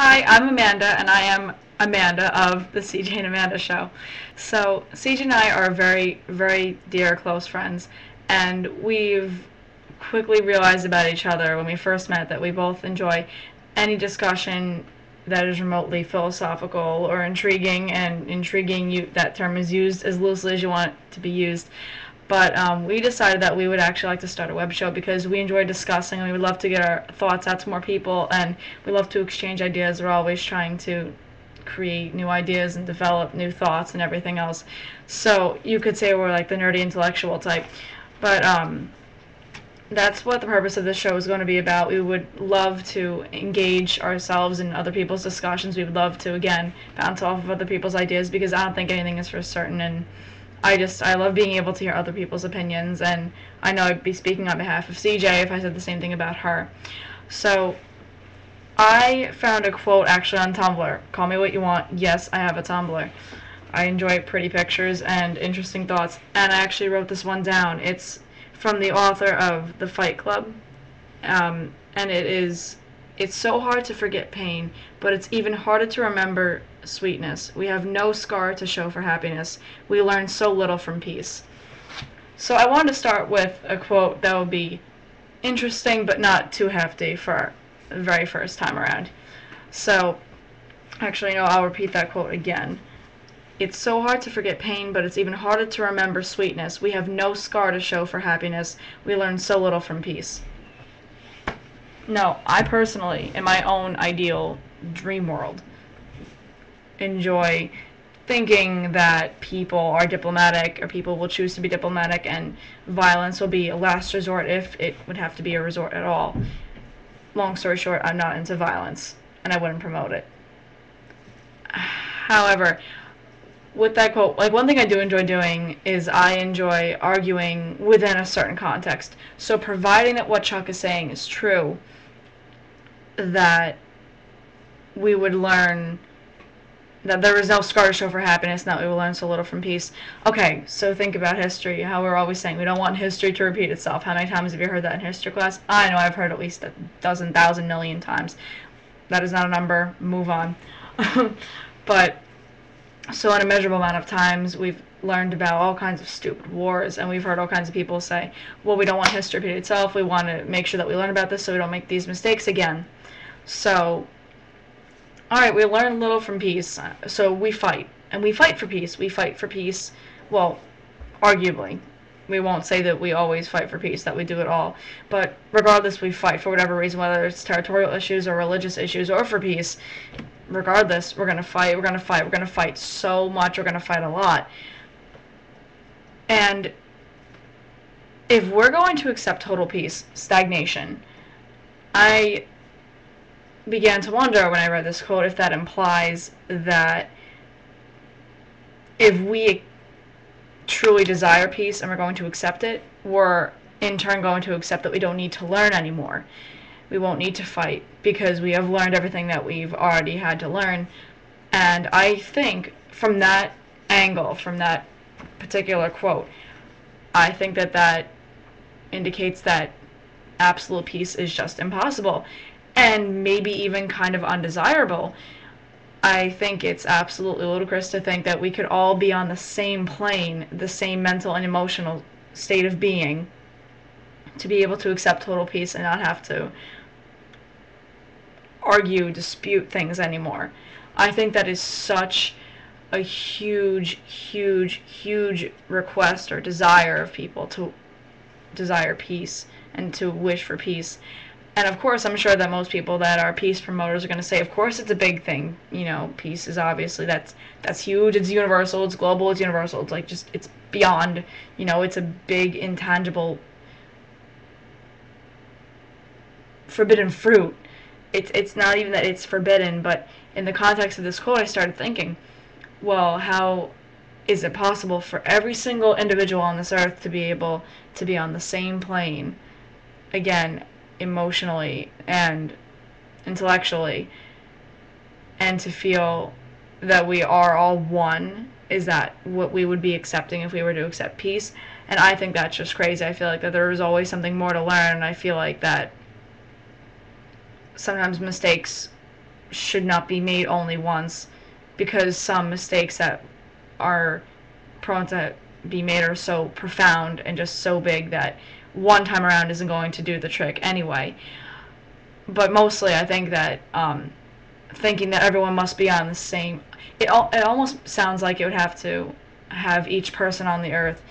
Hi, I'm Amanda, and I am Amanda of the CJ and Amanda Show. So, CJ and I are very, very dear, close friends, and we've quickly realized about each other when we first met that we both enjoy any discussion that is remotely philosophical or intriguing, and that term is used as loosely as you want it to be used. But we decided that we would actually like to start a web show because we enjoy discussing and we would love to get our thoughts out to more people, and we love to exchange ideas. We're always trying to create new ideas and develop new thoughts and everything else. So you could say we're like the nerdy intellectual type. But that's what the purpose of this show is going to be about. We would love to engage ourselves in other people's discussions. We would love to, again, bounce off of other people's ideas because I don't think anything is for certain, and I love being able to hear other people's opinions, and I know I'd be speaking on behalf of CJ if I said the same thing about her. So, I found a quote actually on Tumblr. Call me what you want. Yes, I have a Tumblr. I enjoy pretty pictures and interesting thoughts, and I actually wrote this one down. It's from the author of The Fight Club, and it's so hard to forget pain, but it's even harder to remember sweetness. We have no scar to show for happiness. We learn so little from peace. So I wanted to start with a quote that would be interesting but not too hefty for the very first time around. So, actually, no, I'll repeat that quote again. It's so hard to forget pain, but it's even harder to remember sweetness. We have no scar to show for happiness. We learn so little from peace. No, I personally, in my own ideal dream world, enjoy thinking that people are diplomatic, or people will choose to be diplomatic, and violence will be a last resort if it would have to be a resort at all. Long story short, I'm not into violence, and I wouldn't promote it. However, with that quote, like, one thing I do enjoy doing is I enjoy arguing within a certain context. So providing that what Chuck is saying is true, that we would learn that there is no scar to show for happiness, and that we will learn so little from peace. Okay, so think about history, how we're always saying we don't want history to repeat itself. How many times have you heard that in history class? I know I've heard at least a dozen, thousand, million times. That is not a number. Move on. But, so in a measurable amount of times, we've learned about all kinds of stupid wars, and we've heard all kinds of people say, well, we don't want history to repeat itself. We want to make sure that we learn about this so we don't make these mistakes again. So, alright, we learn little from peace, so we fight. And we fight for peace. We fight for peace, well, arguably. We won't say that we always fight for peace, that we do it all. But regardless, we fight for whatever reason, whether it's territorial issues or religious issues or for peace. Regardless, we're going to fight, we're going to fight, we're going to fight so much, we're going to fight a lot. And if we're going to accept total peace, stagnation, I began to wonder when I read this quote if that implies that if we truly desire peace and we're going to accept it, we're in turn going to accept that we don't need to learn anymore. We won't need to fight because we have learned everything that we've already had to learn. And I think from that angle, from that particular quote, I think that that indicates that absolute peace is just impossible, and maybe even kind of undesirable. I think it's absolutely ludicrous to think that we could all be on the same plane, the same mental and emotional state of being, to be able to accept total peace and not have to argue, dispute things anymore. I think that is such a huge, huge, huge request or desire of people, to desire peace and to wish for peace. And of course, I'm sure that most people that are peace promoters are going to say, of course it's a big thing. You know, peace is obviously, that's huge, it's universal, it's global, it's universal. It's like just, it's beyond, you know, it's a big, intangible, forbidden fruit. It's not even that it's forbidden, but in the context of this quote, I started thinking, well, how is it possible for every single individual on this earth to be able to be on the same plane, again, emotionally and intellectually, and to feel that we are all one? Is that what we would be accepting if we were to accept peace? And I think that's just crazy. I feel like that there is always something more to learn, and I feel like that sometimes mistakes should not be made only once, because some mistakes that are prone to be made are so profound and just so big that one time around isn't going to do the trick anyway. But mostly I think that thinking that everyone must be on the same, it almost sounds like it would have to have each person on the earth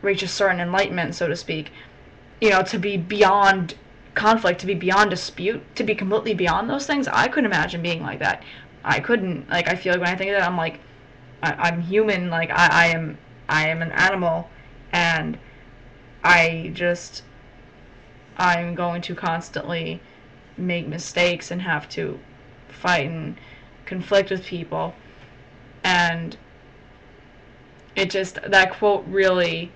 reach a certain enlightenment, so to speak, to be beyond conflict, to be beyond dispute, to be completely beyond those things. I couldn't imagine being like that. I couldn't, like, I feel like when I think of that, I'm like, I'm human, like, I am an animal, and I'm going to constantly make mistakes and have to fight and conflict with people. And that quote really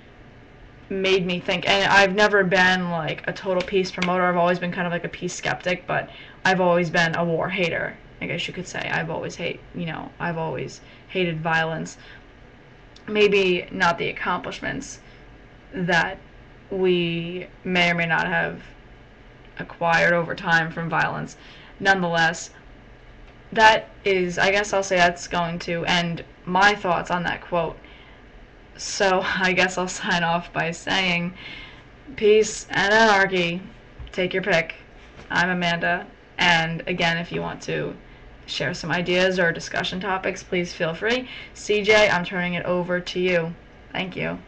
made me think. And I've never been like a total peace promoter. I've always been kind of like a peace skeptic, but I've always been a war hater, I guess you could say. I've always hated violence. Maybe not the accomplishments that we may or may not have acquired over time from violence. Nonetheless, I guess I'll say that's going to end my thoughts on that quote. So I guess I'll sign off by saying, peace and anarchy, take your pick. I'm Amanda, and again, if you want to share some ideas or discussion topics, please feel free. CJ, I'm turning it over to you. Thank you.